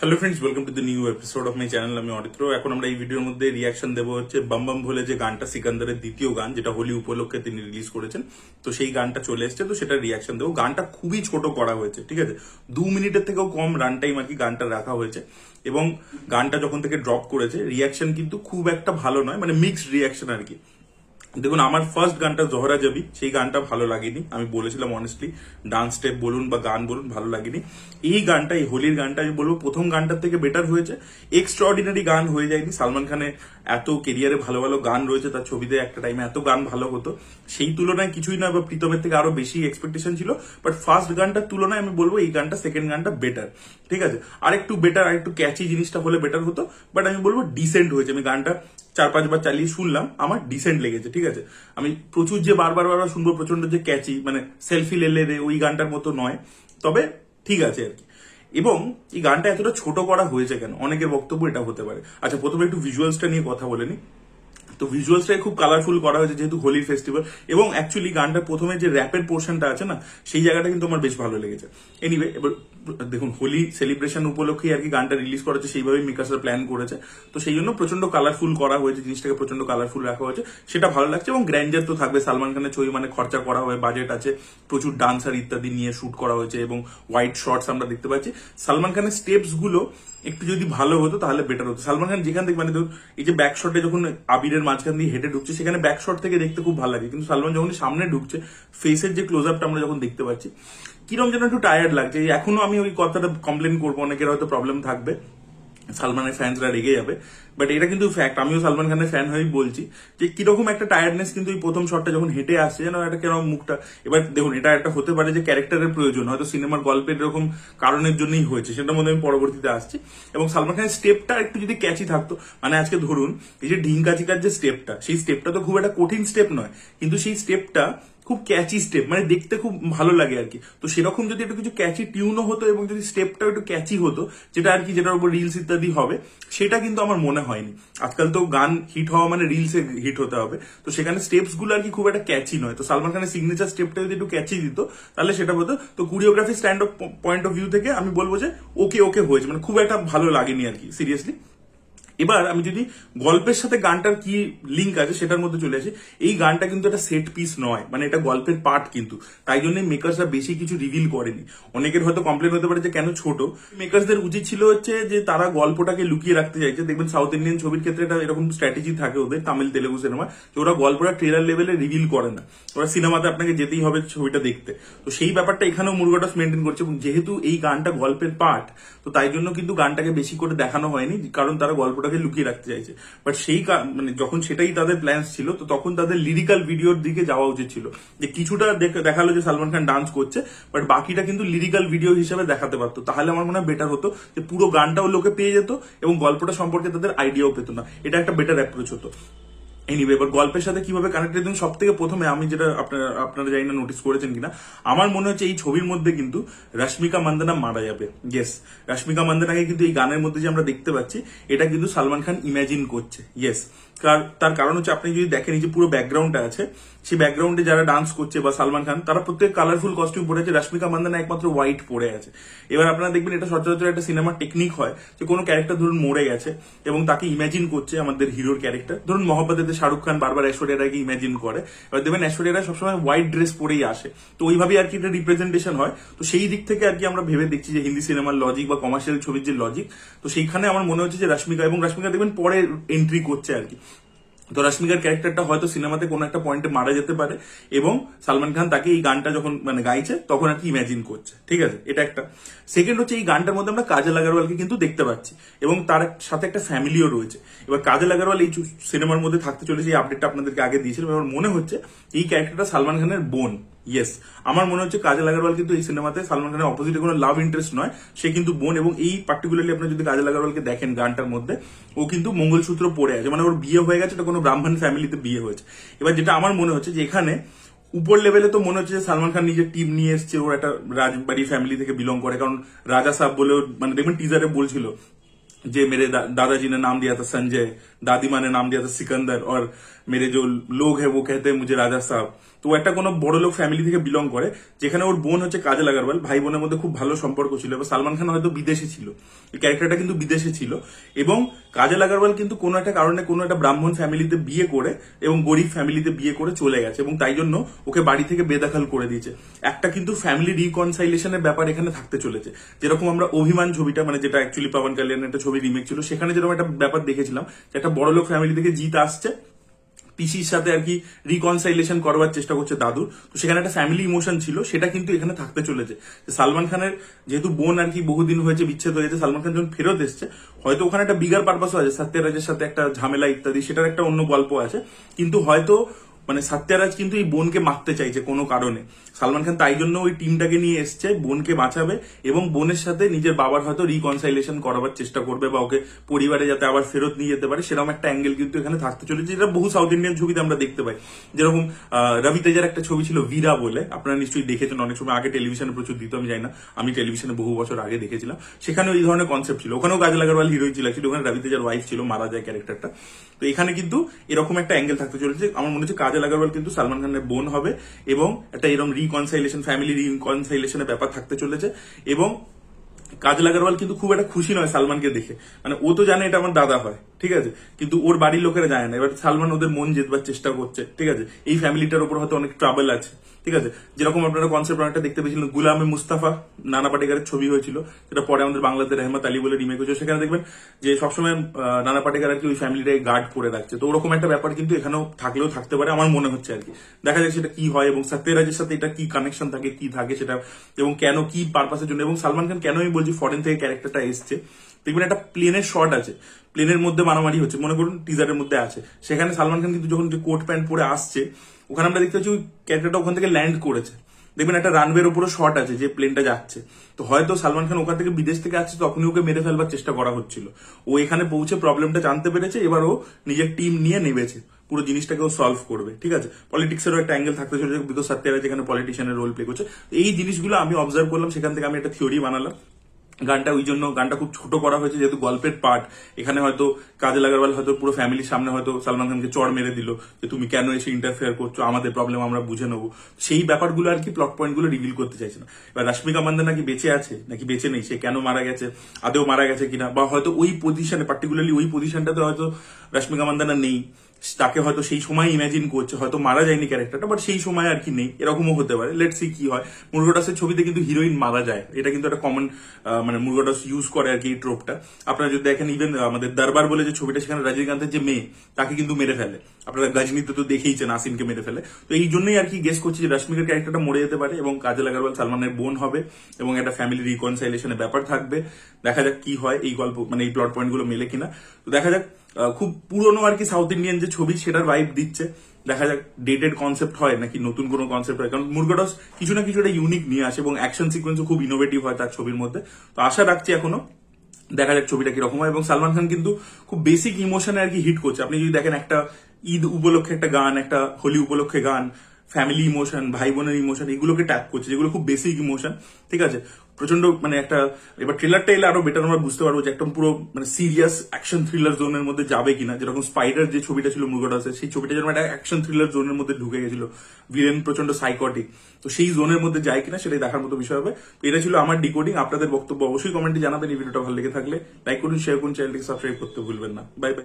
Hello friends, welcome to the new episode of my channel. আমি অরিত্র। এখন আমরা এই ভিডিওর মধ্যে রিয়াকশন দেবো হচ্ছে বম বম ভোলে, যে গানটা সিকান্দারের দ্বিতীয় গান, যেটা হোলি উপলক্ষে তিনি রিলিজ করেছেন। তো সেই গানটা চলে এসছে, তো সেটা রিয়াকশন দেবো। গানটা খুবই ছোট করা হয়েছে, ঠিক আছে, 2 মিনিটের থেকেও কম রান টাইম আর কি গানটা রাখা হয়েছে। এবং গানটা যখন থেকে ড্রপ করেছে, রিয়াকশন কিন্তু খুব একটা ভালো নয়, মানে মিক্সড রিয়াকশন আর কি। দেখুন, আমার ফার্স্ট গানটা জহরা জবি, সেই গানটা ভালো লাগেনি। আমি বলেছিলাম অনেস্টলি, ডান্স স্টেপ বলুন বা গান বলুন, ভালো লাগেনি। এই গানটা, এই হোলির গানটা আমি বলবো প্রথম গানটার থেকে বেটার হয়েছে। এক্সট্রাঅর্ডিনারি গান হয়ে যায়নি। সালমান খানের এত কেরিয়ারে ভালো ভালো গান রয়েছে, তার ছবিতে একটা টাইমে এত গান ভালো হতো, সেই তুলনায় কিছুই নয়। বা প্রীতমের থেকে আরো বেশি এক্সপেকটেশন ছিল, বাট ফার্স্ট গানটার তুলনায় আমি বলবো এই গানটা, সেকেন্ড গানটা বেটার, ঠিক আছে। আর একটু বেটার, আর একটু ক্যাচি জিনিসটা হলে বেটার হতো, বাট আমি বলবো ডিসেন্ট হয়েছে। আমি গানটা 4-5 বার চালিয়ে শুনলাম, আমার ডিসেন্ট লেগেছে, ঠিক আছে। আমি প্রচুর যে বারবার শুনবো, প্রচন্ড যে ক্যাচি, মানে সেলফি লেলে রে ওই গানটার মতো নয়, তবে ঠিক আছে আর কি। এবং এই গানটা এতটা ছোট করা হয়েছে কেন, অনেকের বক্তব্য এটা হতে পারে। আচ্ছা, প্রথমে একটু ভিজুয়ালসটা নিয়ে কথা বলে নি। তো ভিজুয়ালসটাই খুব কালারফুল করা হয়েছে, যেহেতু হোলির ফেস্টিভ্যাল। এবং অ্যাকচুয়ালি গানটার প্রথমে যে র্যাপের পোর্শনটা আছে না, সেই জায়গাটা কিন্তু আমার বেশ ভালো লেগেছে। এনিওয়ে, এবার দেখুন, হোলি সেলিব্রেশন উপলক্ষে আর কি গানটা রিলিজ করেছে, সেইভাবেই মেকার্সরা প্ল্যান করেছে। তো সেই জন্য প্রচন্ড কালারফুল করা হয়েছে, জিনিসটাকে প্রচন্ড কালারফুল রাখা হয়েছে, সেটা ভালো লাগছে। এবং গ্র্যান্ডার তো থাকবে, সালমান খানের ছবি মানে খরচা করা হয়, বাজেট আছে, প্রচুর ডান্সার ইত্যাদি নিয়ে শুট করা হয়েছে, এবং হোয়াইট শর্টস আমরা দেখতে পাচ্ছি। সালমান খানের স্টেপস গুলো একটু যদি ভালো হতো তাহলে বেটার হতো। সালমান খান যেখান থেকে, মানে ধরুন এই যে ব্যাক শটে যখন আবিরের মাঝখান দিয়ে হেঁটে ঢুকছে, সেখানে ব্যাক শট থেকে দেখতে খুব ভালো লাগে, কিন্তু সালমান যখন সামনে ঢুকছে, ফেসের যে ক্লোজ আপটা আমরা যখন দেখতে পাচ্ছি, কিরম যেন একটু টায়ার্ড লাগছে। এখনো আমি ওই কথাটা কমপ্লেন করবো, অনেকের হয়তো প্রবলেম থাকবে, সালমানের ফ্যান্সরা রেগে যাবে, বাট এটা কিন্তু ফ্যাক্ট। আমিও সালমান খানের ফ্যান হয়েই বলছি যে কিরকম একটা টায়ার্ডনেস কিন্তু এই প্রথম শটটা যখন হেঁটে আসছে, যেন একটা কেরকম মুখটা। এবার দেখুন, এটা একটা হতে পারে যে ক্যারেক্টারের প্রয়োজন, হয়তো সিনেমার গল্পের এরকম কারণের জন্যই হয়েছে, সেটার মধ্যে আমি পরবর্তীতে আসছি। এবং সালমান খানের স্টেপটা একটু যদি ক্যাচি থাকতো, মানে আজকে ধরুন এই যে ঢিঙ্কা চিকার যে স্টেপটা, সেই স্টেপটা তো খুব একটা কঠিন স্টেপ নয়, কিন্তু সেই স্টেপটা খুব ক্যাচি স্টেপ, মানে দেখতে খুব ভালো লাগে আর কি। তো সেরকম যদি একটু কিছু ক্যাচি টিউনও হতো, এবং যদি স্টেপটাও একটু ক্যাচি হতো, যেটা আর কি, যেটার উপর রিলস ইত্যাদি হবে, সেটা কিন্তু আমার মনে হয়নি। আজকাল তো গান হিট হওয়া মানে রিলসে হিট হতে হবে, তো সেখানে স্টেপস গুলো আর কি খুব একটা ক্যাচি নয়। তো সালমান খানের সিগনেচার স্টেপটা যদি একটু ক্যাচি দিত, তাহলে সেটা হতো। তো choreography stand of point of view থেকে আমি বলবো যে ওকে ওকে হয়েছে, মানে খুব একটা ভালো লাগেনি আর কি, সিরিয়াসলি। এবার আমি যদি গল্পের সাথে গানটার কি লিঙ্ক আছে সেটার মধ্যে চলে আসি, এই গানটা কিন্তু একটা সেট পিস নয়, মানে এটা গল্পের পার্ট কিন্তু। তাই জন্য মেকার্সরা বেশি কিছু রিভিল করেনি। অনেকের হয়তো কমপ্লেন হতে পারে যে কেন ছোট। মেকার্সদের উচিত ছিল হচ্ছে যে তারা গল্পটাকে লুকিয়ে রাখতে চাইছে। দেখবেন সাউথ ইন্ডিয়ান ছবির ক্ষেত্রে এটা এরকম স্ট্র্যাটেজি থাকে ওদের, তামিল তেলেগু সিনেমা, যে ওরা গল্পটা ট্রেলার লেভেলে রিভিল করে না, ওরা সিনেমাতে আপনাকে যেতেই হবে ছবিটা দেখতে। তো সেই ব্যাপারটা এখানেও মুরগাটাস মেনটেন করছে। এবং যেহেতু এই গানটা গল্পের পার্ট, তো তাই জন্য কিন্তু গানটাকে বেশি করে দেখানো হয়নি, কারণ তারা গল্পটাকে লুকিয়ে রাখতে চাইছে। বাট সেই মানে যখন সেটাই তাদের প্ল্যান্স ছিল, তো তখন তাদের লিরিক্যাল ভিডিওর দিকে যাওয়া উচিত ছিল। যে কিছুটা দেখালো যে সালমান খান ডান্স করছে, বাট বাকিটা কিন্তু লিরিক্যাল ভিডিও হিসেবে দেখাতে পারতো, তাহলে আমার মনে হয় বেটার হতো। যে পুরো গানটাও লোকে পেয়ে যেত, এবং গল্পটা সম্পর্কে তাদের আইডিয়াও পেত না। এটা একটা বেটার অ্যাপ্রোচ হতো। এনিওয়ে, এবার গল্পের সাথে কিভাবে কানেক্টেড, সব থেকে প্রথমে আমি যেটা আপনারা জানি না নোটিস করেছেন কিনা, আমার মনে হচ্ছে এই ছবির মধ্যে কিন্তু রশ্মিকা মান্দানা মারা যাবে। ইয়েস, রশ্মিকা মান্দানাকে কিন্তু এই গানের মধ্যে যে আমরা দেখতে পাচ্ছি, এটা কিন্তু সালমান খান ইমাজিন করছে। ইয়েস, তার কারণ হচ্ছে, আপনি যদি দেখেন এই যে পুরো ব্যাকগ্রাউন্ডটা আছে, সেই ব্যাকগ্রাউন্ডে যারা ডান্স করছে বা সালমান খান, তারা প্রত্যেক কালারফুল কস্টিউম পরে আছে, রশ্মিকা মান্দানা একমাত্র হোয়াইট পরে আছে। এবার আপনারা দেখবেন, এটা সচরাচর একটা সিনেমার টেকনিক হয় যে কোনো ক্যারেক্টার ধরুন মরে গেছে এবং তাকে ইমাজিন করছে আমাদের হিরোর ক্যারেক্টার। ধরুন মহব্বতেতে শাহরুখ খান বারবার ঐশ্বরিয়া রায়কে ইমাজিন করে, এবার দেখবেন ঐশ্বরিয়া রায় সবসময় হোয়াইট ড্রেস পরেই আসে। তো ওইভাবেই আর কি এটা রিপ্রেজেন্টেশন হয়। তো সেই দিক থেকে আর কি আমরা ভেবে দেখছি যে হিন্দি সিনেমার লজিক বা কমার্শিয়াল ছবির যে লজিক, তো সেইখানে আমার মনে হচ্ছে যে রশ্মিকা দেখবেন পরে এন্ট্রি করছে আর কি। তো রশ্মিকার ক্যারেক্টারটা হয়তো সিনেমাতে কোনো একটা পয়েন্টে মারা যেতে পারে, এবং সালমান খান তাকে এই গানটা যখন মানে গাইছে তখন আর কি ইমাজিন করছে, ঠিক আছে। এটা একটা। সেকেন্ড হচ্ছে, এই গানটার মধ্যে আমরা কাজল আগরওয়ালকে কিন্তু দেখতে পাচ্ছি, এবং তার সাথে একটা ফ্যামিলিও রয়েছে। এবার কাজল আগরওয়াল এই সিনেমার মধ্যে থাকতে চলেছে, এই আপডেটটা আপনাদেরকে আগে দিয়েছিলাম। এবার মনে হচ্ছে এই ক্যারেক্টারটা সালমান খানের বোন। ইয়েস, আমার মনে হচ্ছে কাজল আগরওয়াল কিন্তু এই সিনেমাতে সালমান খানের অপোজিটে কোনো লাভ ইন্টারেস্ট নয়, সে কিন্তু বোন। এবং এই পার্টিকুলারলি আপনি যদি কাজল আগরওয়ালকে দেখেন গানটার মধ্যে, ও কিন্তু মঙ্গলসূত্র পরে আছে, মানে ওর বিয়ে হয়ে গেছে, এটা কোনো ব্রাহ্মণ ফ্যামিলিতে বিয়ে হয়েছে। এবার যেটা আমার মনে হচ্ছে যে এখানে উপর লেভেলে তো মনে হচ্ছে যে সালমান খান নিজের টিম নিয়ে এসছে, ওর একটা রাজবাড়ি ফ্যামিলি থেকে বিলং করে, কারণ রাজা সাহেব বলে মানে দেখবেন টিজারে বলছিল যে মেরে দাদাজি ने नाम दिया था संजय, दादी माँ ने नाम दिया था सिकंदर और मेरे जो लोग है वो कहते हैं मुझे राजा साहब। তো একটা কোনো বড় লোক ফ্যামিলি থেকে বিলং করে, যেখানে ওর বোন হচ্ছে কাজল আগরওয়াল, ভাই বোনের মধ্যে খুব ভালো সম্পর্ক ছিল এবং সালমান খান হয়তো বিদেশে ছিল, এই ক্যারেক্টারটা কিন্তু বিদেশে ছিল এবং কাজল আগরওয়াল কিন্তু কোনো একটা কারণে কোনো একটা ব্রাহ্মণ ফ্যামিলিতে বিয়ে করে এবং গরিব ফ্যামিলিতে বিয়ে করে চলে গেছে এবং তাই জন্য ওকে বাড়ি থেকে বেদখল করে দিয়েছে। একটা কিন্তু ফ্যামিলি রিকনসাইলেশনের ব্যাপার এখানে থাকতে চলেছে, যেরকম আমরা অভিমান ছবিটা মানে যেটা অ্যাকচুয়ালি পাবন কালিয়ানের একটা ছবি রিমেক ছিল, সেখানে যেরকম একটা ব্যাপার দেখেছিলাম যে একটা বড় লোক ফ্যামিলি থেকে জিত আসছে, পিসির সাথে আর কি রিকনসাইলেশন করবার চেষ্টা করছে দাদুর, তো সেখানে একটা ফ্যামিলি ইমোশন ছিল, সেটা কিন্তু এখানে থাকতে চলেছে। সালমান খানের যেহেতু বোন আর কি বহুদিন হয়েছে বিচ্ছেদ হয়েছে, সালমান খান যখন ফেরত এসছে হয়তো ওখানে একটা বিগার পারপাসও আছে, সত্যরাজের সাথে একটা ঝামেলা ইত্যাদি, সেটার একটা অন্য গল্প আছে, কিন্তু হয়তো মানে সত্যরাজ কিন্তু এই বোনকে মারতে চাইছে কোনো কারণে। সালমান খান তাই জন্য ওই টিমটাকে নিয়ে এসছে, বোনকে বাঁচাবে এবং বোনের সাথে নিজের বাবার হয়তো রিকনসাইলেশন করাবার চেষ্টা করবে বা ওকে পরিবারে যাতে আবার ফেরত নিয়ে যেতে পারে, সেরকম একটা অ্যাঙ্গেল কিন্তু এখানে থাকতে চলেছে, যেটা বহু সাউথ ইন্ডিয়ান ছবিতে আমরা দেখতে পাই। যেরকম রবি তেজার একটা ছবি ছিল বীরা বলে, আপনারা নিশ্চয়ই দেখেছেন, অনেক সময় আগে টেলিভিশনে প্রচুর দিত, আমি জানি না, আমি টেলিভিশনে বহু বছর আগে দেখেছিলাম, সেখানে এই ধরনের কনসেপ্ট ছিল, ওখানেও কাজল আগরওয়াল হিরোইন ছিল, ওখানে রবি তেজার ওয়াইফ ছিল, মারা যায় ক্যারেক্টারটা। তো এখানে কিন্তু এরকম একটা অ্যাঙ্গেল থাকতে চলেছে। আমার মনে হচ্ছে কাজল আগরওয়াল কিন্তু সালমান খানের বোন হবে এবং একটা এরকম রিকনসাইলেশন ফ্যামিলি রিকনসাইলেশনের ব্যাপার থাকতে চলেছে এবং কাজল আগরওয়াল কিন্তু খুব একটা খুশি নয় সালমানকে দেখে, মানে ও তো জানে এটা আমার দাদা হয়, ঠিক আছে, কিন্তু ওর বাড়ির লোকেরা জানে না। এবার সালমান ওদের মন জেতবার চেষ্টা করছে, ঠিক আছে, এই ফ্যামিলিটার উপর হয়তো অনেক ট্রাবল আছে, ঠিক আছে, যেরকম আপনারা কনসেপ্ট অনেকটা দেখতে পেয়েছিলেন গুলামে মুস্তাফা, নানা পাটেকারের ছবি হয়েছিল, যেটা পরে আমাদের বাংলাতে রহমত আলী বলে রিমেক হয়েছে, সেখানে দেখবেন যে সবসময় নানা পাটেকার আর কি ওই ফ্যামিলিটাকে গার্ড করে রাখছে। তো ওরকম একটা ব্যাপার কিন্তু এখানেও থাকলেও থাকতে পারে আমার মনে হচ্ছে আর কি। দেখা যাক সেটা কি হয় এবং সত্যরাজের সাথে এটা কি কানেকশন থাকে, কি থাকে সেটা, এবং কেন কি পারপাসের জন্য, এবং সালমান খান কেন আমি বলছি ফরেন থেকে ক্যারেক্টারটা এসছে। দেখবেন একটা প্লেনের শট আছে, প্লেনের মধ্যে মারামারি হচ্ছে, মনে করুন টিজারের মধ্যে আছে, সেখানে সালমান খান কিন্তু যখন কোট প্যান্ট পরে আসছে, ওখানে আমরা দেখতে পাচ্ছি ওই ক্যারেক্টারটা ওখান থেকে ল্যান্ড করেছে। দেখবেন একটা রানওয়ের উপরে শট আছে যে প্লেনটা যাচ্ছে, তো হয়তো সালমান খান ওখান থেকে বিদেশ থেকে আসছে, তখনই ওকে মেরে ফেলবার চেষ্টা করা হচ্ছিল, ও এখানে পৌঁছে প্রবলেমটা জানতে পেরেছে, এবার ও নিজের টিম নিয়ে নেমেছে, পুরো জিনিসটাকেও সলভ করবে, ঠিক আছে। পলিটিক্সেরও একটা অ্যাঙ্গেল থাকতে চলেছে, বিকজ সত্যরাজ যেখানে পলিটিশিয়ানের রোল প্লে করছে, এই জিনিসগুলো আমি অবজার্ভ করলাম, সেখান থেকে আমি একটা থিওরি বানালাম। গানটা ওই জন্য গানটা খুব ছোট করা হয়েছে, যেহেতু গল্পের পার্ট, এখানে হয়তো কাজল আগরওয়াল হয়তো পুরো ফ্যামিলির সামনে হয়তো সালমান খানকে চড় মেরে দিল যে তুমি কেন এসে ইন্টারফেয়ার করছো, আমাদের প্রবলেম আমরা বুঝে নেবো, সেই ব্যাপারগুলো আর কি প্লট পয়েন্টগুলো রিভিল করতে চাইছে না। এবার রশ্মিকা মান্দানা নাকি বেঁচে আছে নাকি বেঁচে নেই, সে কেন মারা গেছে, আদেও মারা গেছে কিনা, বা হয়তো ওই পজিশনে পার্টিকুলারলি ওই পজিশনটাতে হয়তো রশ্মিকা মান্দানা নেই, তাকে হয়তো সেই সময় ইমাজিন করছে, হয়তো মারা যায়নি ক্যারেক্টারটা, বাট সেই সময় আর কি নেই, এরকমও হতে পারে। লেটস সি কি হয়। মুরগোডাসের ছবিতে কিন্তু হিরোইন মারা যায়, এটা কিন্তু একটা কমন মানে মুরগোডাস ইউজ করে আর কি এই ট্রোপটা। আপনারা যদি দেখেন ইভেন আমাদের দরবার বলে যে ছবিটা, সেখানে রজনীকান্তের যে মেয়ে তাকে কিন্তু মেরে ফেলে, আপনারা গজনীতে তো দেখেইছেন আসিনকে মেরে ফেলে। তো এই জন্যই আর কি গেস করছি যে রশ্মিকার ক্যারেক্টারটা মরে যেতে পারে এবং কাজল আগরওয়াল সালমানের বোন হবে এবং একটা ফ্যামিলি রিকনসাইলেশনের ব্যাপার থাকবে। দেখা যাক কি হয়, এই গল্প মানে এই প্লট পয়েন্ট গুলো মেলে কিনা। তো দেখা যাক, খুব পুরনো আর কি সাউথ ইন্ডিয়ান যে ছবি সেটার ভাইব দিচ্ছে, দেখা যাক ডেটেড কনসেপ্ট হয় নাকি নতুন কোনো কনসেপ্ট হয়, কারণ মুরগোডাস কিছু না কিছু একটা ইউনিক নিয়ে আসে এবং অ্যাকশন সিকোয়েন্সও খুব ইনোভেটিভ হয় তার ছবির মধ্যে। তো আশা রাখছি এখনো, দেখা যাক ছবিটা কিরকম হয়। এবং সালমান খান কিন্তু খুব বেসিক ইমোশনে আর কি হিট করছে। আপনি যদি দেখেন একটা ঈদ উপলক্ষে একটা গান, একটা হোলি উপলক্ষে গান, ফ্যামিলি ইমোশন, ভাই বোনের ইমোশন, এগুলোকে ট্যাপ করছে, যেগুলো খুব বেসিক ইমোশন, ঠিক আছে, প্রচন্ড মানে একটা। এবার ট্রেলারটা এলে আরো বেটার আমরা বুঝতে পারবো যে একদম পুরো মানে সিরিয়াস অ্যাকশন থ্রিলার জোনের মধ্যে যাবে কিনা। যেরকম স্পাইডার যে ছবিটা ছিল মুরগোডাসের, সেই ছবিটা যেরকম একটা অ্যাকশন থ্রিলার জোনের মধ্যে ঢুকে গেছিল, ভিলেন প্রচন্ড সাইকটিক, তো সেই জোনের মধ্যে যায় কিনা সেটাই দেখার মতো বিষয় হবে। তো এটা ছিল আমার ডিকোডিং। আপনাদের বক্তব্য অবশ্যই কমেন্টে জানাবেন। এই ভিডিওটা ভালো লেগে থাকলে লাইক করুন, শেয়ার করুন, চ্যানেলটিকে সাবস্ক্রাইব করতে ভুলবেন না। Bye bye.